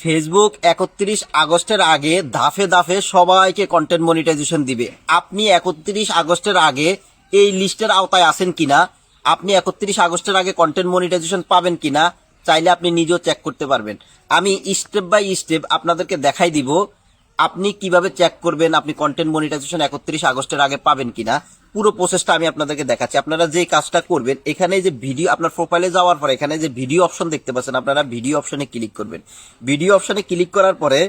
Facebook 31 আগস্টের আগে ধাপে ধাপে সবাইকে কন্টেন্ট মনিটাইজেশন দিবে। আপনি 31 আগস্টের আগে এই লিস্টের আওতায় আছেন কিনা, আপনি 31 আগস্টের আগে কন্টেন্ট মনিটাইজেশন পাবেন কিনা, চাইলে আপনি নিজেও চেক করতে পারবেন। আমি স্টেপ বাই স্টেপ আপনাদেরকে দেখাই দিব আপনি কিভাবে চেক করবেন আপনি কন্টেন্ট মনিটাইজেশন 31 আগস্টের আগে পাবেন কিনা। পুরো প্রসেসটা আমি আপনাদেরকে দেখাচ্ছি। আপনারা যে কাজটা করবেন, এখানে যে ভিডিও, আপনার প্রোফাইলে যাওয়ার পরে এখানে যে ভিডিও অপশন দেখতে পাচ্ছেন, আপনারা ভিডিও অপশনে ক্লিক করবেন। ভিডিও অপশনে ক্লিক করার পরে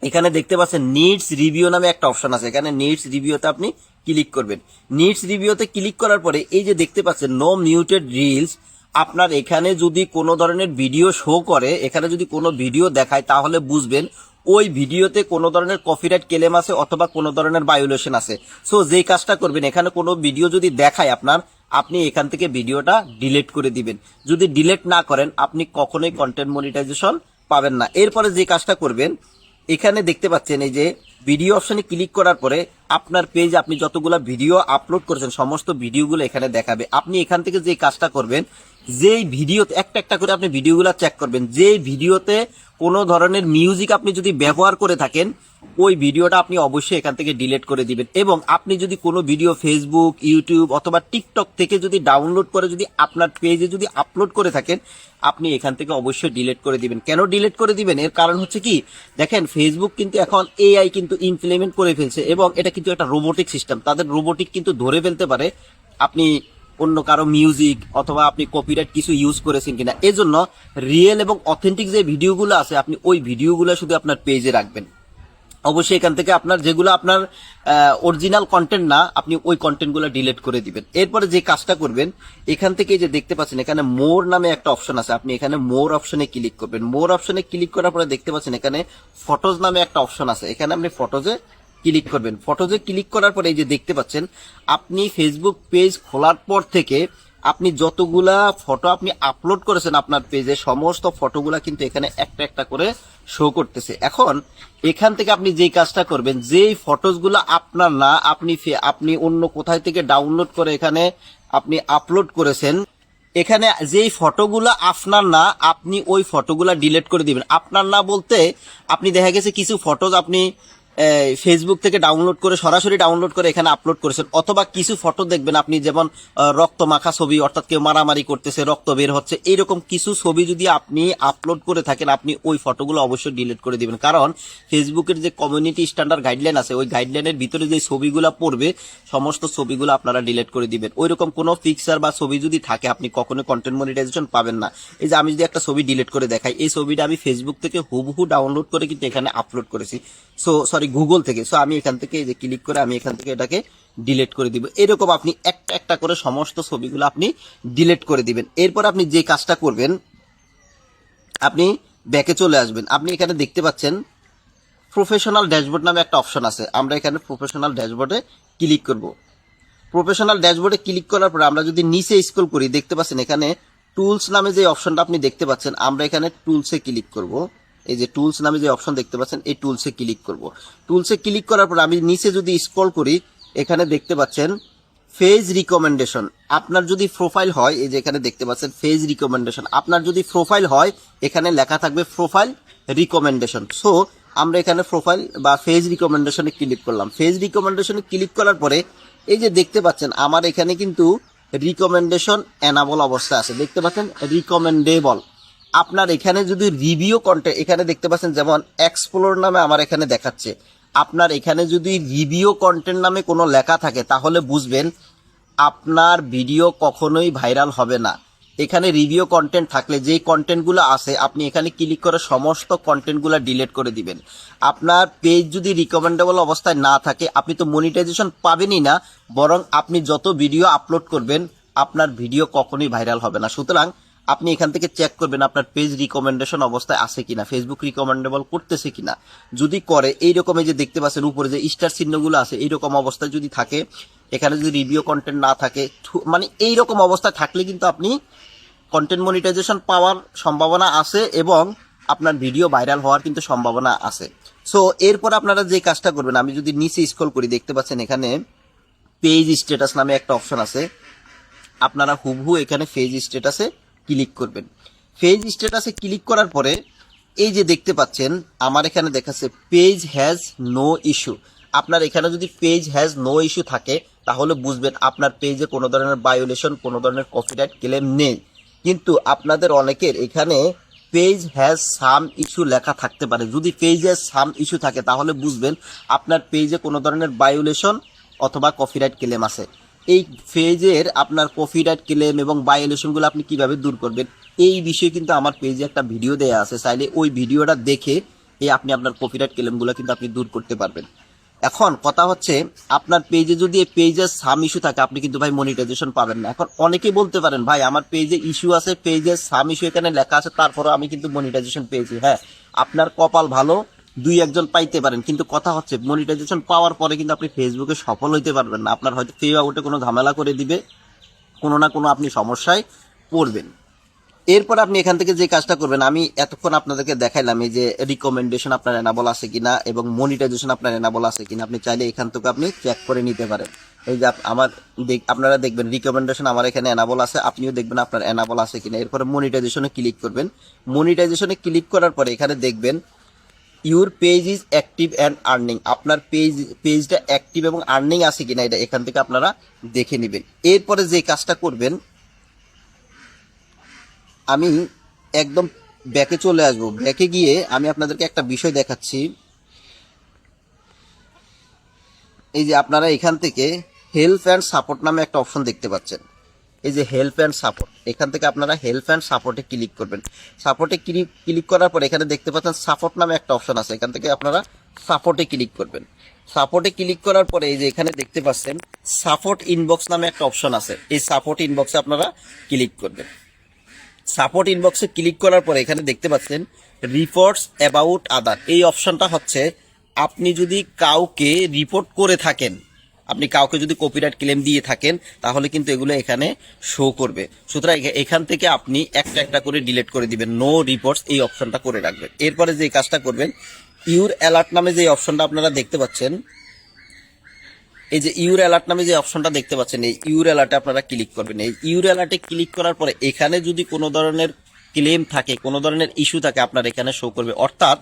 এখানে দেখতে পাচ্ছেন নিডস রিভিউ নামে একটা অপশন আছে। এখানে নিডস রিভিউতে আপনি ক্লিক করবেন। নিডস রিভিউতে ক্লিক করার পরে এই যে দেখতে পাচ্ছেন নো মিউটেড রিলস, আপনার এখানে যদি কোনো ধরনের ভিডিও শো করে, এখানে যদি কোনো ভিডিও দেখায়, তাহলে বুঝবেন ওই ভিডিওতে কোনো ধরনের কপিরাইট ক্লেম আছে অথবা কোনো ধরনের ভায়োলেশন আছে। সো যেই কাজটা করবেন, এখানে কোনো ভিডিও যদি দেখায় আপনার, আপনি এখান থেকে ভিডিওটা ডিলিট করে দিবেন। যদি ডিলিট না করেন আপনি কখনোই কন্টেন্ট মনিটাইজেশন পাবেন না। এরপরে যে কাজটা করবেন, এখানে দেখতে পাচ্ছেন এই যে ভিডিও অপশনে ক্লিক করার পরে আপনার পেজ, আপনি যতগুলো ভিডিও আপলোড করেছেন সমস্ত ভিডিওগুলো এখানে দেখাবে। আপনি এখান থেকে যে কাজটা করবেন, যেই ভিডিওতে একটা একটা করে আপনি ভিডিওগুলো চেক করবেন, যেই ভিডিওতে কোনো ধরনের মিউজিক আপনি যদি ব্যবহার করে থাকেন, ওই ভিডিওটা আপনি অবশ্যই এখান থেকে ডিলিট করে দিবেন। এবং আপনি যদি কোনো ভিডিও ফেসবুক, ইউটিউব অথবা টিকটক থেকে যদি ডাউনলোড করে যদি আপনার পেজে যদি আপলোড করে থাকেন, আপনি এখান থেকে অবশ্যই ডিলিট করে দিবেন। কেন ডিলিট করে দিবেন? এর কারণ হচ্ছে কি, দেখেন ফেসবুক কিন্তু এখন এআই কিন্তু ইমপ্লিমেন্ট করে ফেলছে এবং এটা কিন্তু একটা রোবোটিক সিস্টেম। তাদের রোবোটিক কিন্তু ধরে ফেলতে পারে আপনি অন্য কারো মিউজিক অথবা আপনি কপিরাইট কিছু ইউজ করেছেন কিনা। এজন্য রিয়েল এবং অথেন্টিক যে ভিডিওগুলো আছে, আপনি ওই ভিডিওগুলো শুধু আপনার পেজে রাখবেন। অবশ্যই এখান থেকে আপনার যেগুলো আপনার অরিজিনাল কন্টেন্ট না, আপনি ওই কন্টেন্টগুলো ডিলিট করে দিবেন। এরপরে যে কাজটা করবেন, এখান থেকে যে দেখতে পাচ্ছেন এখানে মোর নামে একটা অপশন আছে, আপনি এখানে মোর অপশনে ক্লিক করবেন। মোর অপশনে ক্লিক করার পরে দেখতে পাচ্ছেন এখানে ফটোজ নামে একটা অপশন আছে, এখানে আপনি ফটোজে ক্লিক করবেন। ফটোজে ক্লিক করার পরে এই যে দেখতে পাচ্ছেন, আপনি ফেসবুক পেজ খোলার পর থেকে আপনি যতগুলা ফটো আপনি আপলোড করেছেন আপনার পেজে, সমস্ত ফটোগুলা কিন্তু এখানে একটা একটা করে শো করতেছে। এখন এখান থেকে আপনি যেই কাজটা করবেন, যেই ফটোসগুলো আপনার না, আপনি অন্য কোথায় থেকে ডাউনলোড করে এখানে আপনি আপলোড করেছেন, এখানে যেই ফটোগুলো আপনার না, আপনি ওই ফটোগুলা ডিলিট করে দিবেন। আপনার না বলতে আপনি দেখা গেছে কিছু ফটোজ আপনি ফেসবুক থেকে ডাউনলোড করে সরাসরি ডাউনলোড করে এখানে আপলোড করেছেন, অথবা কিছু ফটো দেখবেন আপনি যেমন রক্ত মাখা ছবি, অর্থাৎ কেউ মারামারি করতেছে, রক্ত বের হচ্ছে, এইরকম কিছু ছবি যদি আপনি আপলোড করে থাকেন, আপনি ওই ফটোগুলো অবশ্যই ডিলিট করে দিবেন। কারণ ফেসবুকের যে কমিউনিটি স্ট্যান্ডার্ড গাইডলাইন আছে, ওই গাইডলাইনের ভিতরে যে ছবিগুলো পড়বে সমস্ত ছবিগুলো আপনারা ডিলিট করে দিবেন। ওইরকম কোনো পিকচার বা ছবি যদি থাকে, আপনি কখনো কন্টেন্ট মনিটাইজেশন পাবেন না। এই যে আমি যদি একটা ছবি ডিলিট করে দেখাই, এই ছবিটা আমি ফেসবুক থেকে হুবহু ডাউনলোড করে কিন্তু এখানে আপলোড করেছি, গুগল থেকে। সো আমি এখান থেকে যে ক্লিক করে আমি এখান থেকে এটাকে ডিলিট করে দিব। এরকম আপনি একটা একটা করে সমস্ত ছবিগুলো আপনি ডিলিট করে দিবেন। এরপর আপনি যে কাজটা করবেন, আপনি ব্যাকে চলে আসবেন। আপনি এখানে দেখতে পাচ্ছেন প্রফেশনাল ড্যাশবোর্ড নামে একটা অপশন আছে, আমরা এখানে প্রফেশনাল ড্যাশবোর্ডে ক্লিক করব। প্রফেশনাল ড্যাশবোর্ডে ক্লিক করার পরে আমরা যদি নিচে স্ক্রল করি, দেখতে পাচ্ছেন এখানে টুলস নামে যে অপশনটা আপনি দেখতে পাচ্ছেন, আমরা এখানে টুলসে ক্লিক করব। এই যে টুলস নামে যে অপশন দেখতে পাচ্ছেন, এই টুলসে ক্লিক করব। টুলসে ক্লিক করার পর আমি নিচে যদি স্ক্রল করি, এখানে দেখতে পাচ্ছেন পেজ রিকমেন্ডেশন। আপনার যদি প্রোফাইল হয়, এই যে এখানে দেখতে পাচ্ছেন পেজ রিকমেন্ডেশন, আপনার যদি প্রোফাইল হয় এখানে লেখা থাকবে প্রোফাইল রিকমেন্ডেশন। সো আমরা এখানে প্রোফাইল বা পেজ রিকমেন্ডেশনে ক্লিক করলাম। পেজ রিকমেন্ডেশনে ক্লিক করার পরে এই যে দেখতে পাচ্ছেন আমার এখানে কিন্তু রিকমেন্ডেশন এনাবল অবস্থা আছে, দেখতে পাচ্ছেন রিকমেন্ডেবল। আপনার এখানে যদি রিভিউ কন্টেন্ট, এখানে দেখতে পাচ্ছেন যেমন এক্সপ্লোর নামে আমার এখানে দেখাচ্ছে, আপনার এখানে যদি রিভিউ কন্টেন্ট নামে কোনো লেখা থাকে, তাহলে বুঝবেন আপনার ভিডিও কখনোই ভাইরাল হবে না। এখানে রিভিউ কন্টেন্ট থাকলে যেই কন্টেন্টগুলো আছে, আপনি এখানে ক্লিক করে সমস্ত কন্টেন্টগুলো ডিলিট করে দিবেন। আপনার পেজ যদি রিকমেন্ডেবল অবস্থায় না থাকে, আপনি তো মনিটাইজেশন পাবেনই না, বরং আপনি যত ভিডিও আপলোড করবেন আপনার ভিডিও কখনোই ভাইরাল হবে না। সুতরাং আপনি এখান থেকে চেক করবেন আপনার পেজ রিকমেন্ডেশন অবস্থায় আছে কিনা, ফেসবুক রিকমেন্ডেবল করতেছে কিনা। যদি করে, এইরকম এই যে দেখতে পাচ্ছেন উপরে যে স্টার চিহ্নগুলো আছে, এইরকম অবস্থায় যদি থাকে, এখানে যদি রিভিউ কন্টেন্ট না থাকে, মানে এইরকম অবস্থায় থাকলে কিন্তু আপনি কন্টেন্ট মনিটাইজেশন পাওয়ার সম্ভাবনা আছে এবং আপনার ভিডিও ভাইরাল হওয়ার কিন্তু সম্ভাবনা আছে। সো এরপর আপনারা যে কাজটা করবেন, আমি যদি নিচে স্ক্রল করি, দেখতে পাচ্ছেন এখানে পেজ স্ট্যাটাস নামে একটা অপশন আছে, আপনারা হুবহু এখানে পেজ স্ট্যাটাসে ক্লিক করবেন। পেজ স্ট্যাটাসে ক্লিক করার পরে এই যে দেখতে পাচ্ছেন আমার এখানে দেখাচ্ছে পেজ হ্যাজ নো ইস্যু। আপনার এখানে যদি পেজ হ্যাজ নো ইস্যু থাকে তাহলে বুঝবেন আপনার পেজে কোনো ধরনের ভায়োলেশন, কোনো ধরনের কপিরাইট ক্লেম নেই। কিন্তু আপনাদের অনেকের এখানে পেজ হ্যাজ সাম ইস্যু লেখা থাকতে পারে। যদি পেজ হ্যাজ সাম ইস্যু থাকে তাহলে বুঝবেন আপনার পেজে কোনো ধরনের ভায়োলেশন অথবা কপিরাইট ক্লেম আছে। এই পেজের আপনার কপিরাইট ক্লেম এবং ভায়োলেশনগুলো আপনি কিভাবে দূর করবেন এই বিষয়ে কিন্তু আমার পেজে একটা ভিডিও দেয়া আছে, চাইলে ওই ভিডিওটা দেখে আপনি আপনার কপিরাইট ক্লেমগুলো কিন্তু আপনি দূর করতে পারবেন। এখন কথা হচ্ছে আপনার পেজে যদি এই পেজের সাম ইস্যু থাকে আপনি কিন্তু ভাই মনিটাইজেশন পাবেন না। এখন অনেকেই বলতে পারেন ভাই আমার পেজে ইস্যু আছে, পেজের সাম ইস্যু এখানে লেখা আছে, তারপরে আমি কিন্তু মনিটাইজেশন পেয়েছি। হ্যাঁ, আপনার কপাল ভালো, দুই একজন পাইতে পারেন, কিন্তু কথা হচ্ছে মনিটাইজেশন পাওয়ার পরে কিন্তু আপনি ফেসবুকে সফল হইতে পারবেন না। আপনার হয়তো ফে আউটে কোনো ঝামেলা করে দিবে, কোনো না কোনো আপনি সমস্যায় পড়বেন। এরপর আপনি এখান থেকে যে কাজটা করবেন, আমি এতক্ষণ আপনাদেরকে দেখাইলাম এই যে রিকমেন্ডেশন আপনার এনাবল আছে কিনা এবং মনিটাইজেশন আপনার এনাবল আছে কিনা। আপনি চাইলে এখান থেকে আপনি চেক করে নিতে পারেন। এই যে আপনারা দেখবেন রিকমেন্ডেশন আমার এখানে এনাবল আছে, আপনিও দেখবেন আপনার এনাবল আছে কিনা। এরপরে মনিটাইজেশনে ক্লিক করবেন। মনিটাইজেশনে ক্লিক করার পরে এখানে দেখবেন your page is active and earning. আপনার পেজটা অ্যাক্টিভ এবং আর্নিং আছে কিনা এটা এখান থেকে আপনারা দেখে নেবেন। এরপরে যে কাজটা করবেন, আমি একদম ব্যাকে চলে আসবো। ব্যাকে গিয়ে আমি আপনাদেরকে একটা বিষয় দেখাচ্ছি। এই যে আপনারা এখান থেকে হেল্প অ্যান্ড সাপোর্ট নামে একটা অপশন দেখতে পাচ্ছেন। এই যে হেল্প অ্যান্ড সাপোর্ট, এখান থেকে আপনারা হেল্প অ্যান্ড সাপোর্টে ক্লিক করবেন। সাপোর্টে ক্লিক করার পর এখানে দেখতে পাচ্ছেন সাপোর্ট নামে একটা অপশন আছে, এখান থেকে আপনারা সাপোর্টে ক্লিক করবেন। সাপোর্টে ক্লিক করার পরে এই যে এখানে দেখতে পাচ্ছেন সাপোর্ট ইনবক্স নামে একটা অপশন আছে, এই সাপোর্ট ইনবক্সে আপনারা ক্লিক করবেন। সাপোর্ট ইনবক্সে ক্লিক করার পরে এখানে দেখতে পাচ্ছেন রিপোর্টস অ্যাবাউট আদার। এই অপশনটা হচ্ছে আপনি যদি কাউকে রিপোর্ট করে থাকেন, আপনি কাউকে যদি কপিরাইট ক্লেম দিয়ে থাকেন তাহলে কিন্তু এগুলো এখানে শো করবে। সুতরাং এখান থেকে আপনি একটা একটা করে ডিলিট করে দিবেন, নো রিপোর্টস এই অপশনটা করে রাখবেন। এরপরে যে কাজটা করবেন, ইউর অ্যালার্ট নামে যে অপশনটা আপনারা দেখতে পাচ্ছেন, এই যে ইউর অ্যালার্ট নামে যে অপশনটা দেখতে পাচ্ছেন, এই ইউর অ্যালার্টে আপনারা ক্লিক করবেন। এই ইউর অ্যালার্টে ক্লিক করার পরে এখানে যদি কোনো ধরনের ক্লেম থাকে, কোনো ধরনের ইস্যু থাকে আপনার এখানে শো করবে। অর্থাৎ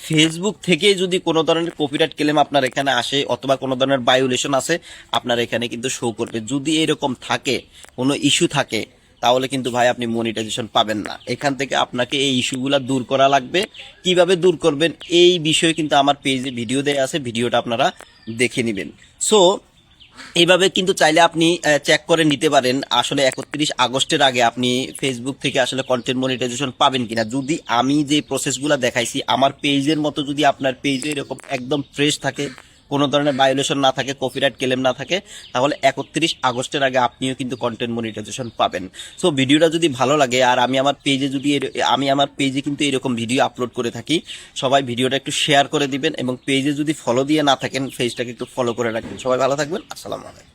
ফেসবুক থেকে যদি কোনো ধরনের কপিরাইট ক্লেম আপনার এখানে আসে অথবা কোনো ধরনের ভায়োলেশন আছে আপনার এখানে কিন্তু শো করবে। যদি এরকম থাকে, কোনো ইস্যু থাকে, তাহলে কিন্তু ভাই আপনি মনিটাইজেশন পাবেন না। এখান থেকে আপনাকে এই ইস্যুগুলা দূর করা লাগবে। কিভাবে দূর করবেন এই বিষয়ে কিন্তু আমার পেজে ভিডিও দেয়া আছে, ভিডিওটা আপনারা দেখে নেবেন। সো এইভাবে কিন্তু চাইলে আপনি চেক করে নিতে পারেন আসলে 31 আগস্টের আগে আপনি ফেসবুক থেকে আসলে কন্টেন্ট মনিটাইজেশন পাবেন কিনা। যদি আমি যে প্রসেসগুলো দেখাইছি আমার পেজের মতো যদি আপনার পেজে এরকম একদম ফ্রেশ থাকে, কোনো ধরনের ভায়োলেশন না থাকে, কপিরাইট ক্লেম না থাকে, তাহলে 31 আগস্টের আগে আপনিও কিন্তু কন্টেন্ট মনিটাইজেশন পাবেন। সো ভিডিওটা যদি ভালো লাগে আর আমি আমার পেজে কিন্তু এরকম ভিডিও আপলোড করে থাকি, সবাই ভিডিওটা একটু শেয়ার করে দিবেন এবং পেজে যদি ফলো দিয়ে না থাকেন পেজটাকে একটু ফলো করে রাখবেন। সবাই ভালো থাকবেন, আসসালামু আলাইকুম।